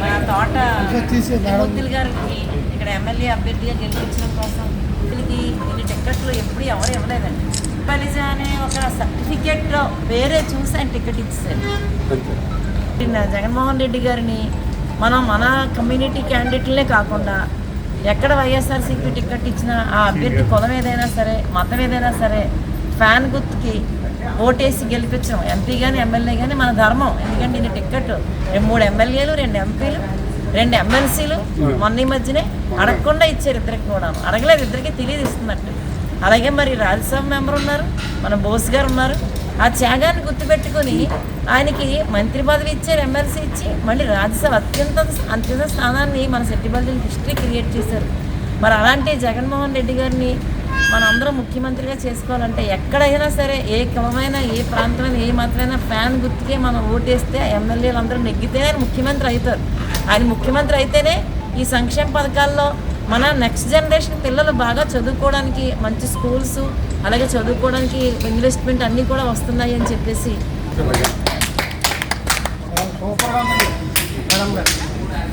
మా తోట ముద్దులు గారికి ఇక్కడ ఎమ్మెల్యే అభ్యర్థిగా గెలిపించడం కోసం వీళ్ళకి ఇన్ని టికెట్లు ఎప్పుడు ఎవరు ఇవ్వలేదండి. బలిజ అనే ఒక సర్టిఫికేట్లో వేరే చూసి ఆయన టికెట్ ఇచ్చారు. జగన్మోహన్ రెడ్డి గారిని మన కమ్యూనిటీ క్యాండిడేట్లే కాకుండా ఎక్కడ వైఎస్ఆర్సీపీ టికెట్ ఇచ్చినా ఆ అభ్యర్థి కులం ఏదైనా సరే, మతం ఏదైనా సరే, ఫ్యాన్ గుర్తుకి ఓటేసి గెలిపించడం ఎంపీ కానీ ఎమ్మెల్యే కానీ మన ధర్మం. ఎందుకంటే ఇది టికెట్ 3 ఎమ్మెల్యేలు, 2 ఎంపీలు, 2 ఎమ్మెల్సీలు మొన్న మధ్యనే అడగకుండా ఇచ్చారు. ఇద్దరికి కూడా అడగలేదు, ఇద్దరికి తెలియదు ఇస్తున్నట్టు. అలాగే మరి రాజ్యసభ మెంబర్ ఉన్నారు, మన బోస్ గారు ఉన్నారు. ఆ త్యాగాన్ని గుర్తుపెట్టుకొని ఆయనకి మంత్రి పదవి ఇచ్చారు, ఎమ్మెల్సీ ఇచ్చి మళ్ళీ రాజ్యసభ అత్యంత స్థానాన్ని మన సెట్టిబల్లి హిస్టరీ క్రియేట్ చేశారు. మరి అలాంటి జగన్మోహన్ రెడ్డి గారిని మనందరం ముఖ్యమంత్రిగా చేసుకోవాలంటే ఎక్కడైనా సరే, ఏ కులమైనా, ఏ ప్రాంతమైనా, ఏ మతమైనా ఫ్యాన్ గుర్తుకే మనం ఓటేస్తే ఎమ్మెల్యేలు అందరూ నెగ్గితేనే ఆయన ముఖ్యమంత్రి అవుతారు. ఆయన ముఖ్యమంత్రి అయితేనే ఈ సంక్షేమ పథకాల్లో మన నెక్స్ట్ జనరేషన్ పిల్లలు బాగా చదువుకోవడానికి మంచి స్కూల్స్, అలాగే చదువుకోవడానికి ఇన్వెస్ట్మెంట్ అన్నీ కూడా వస్తున్నాయి అని చెప్పేసి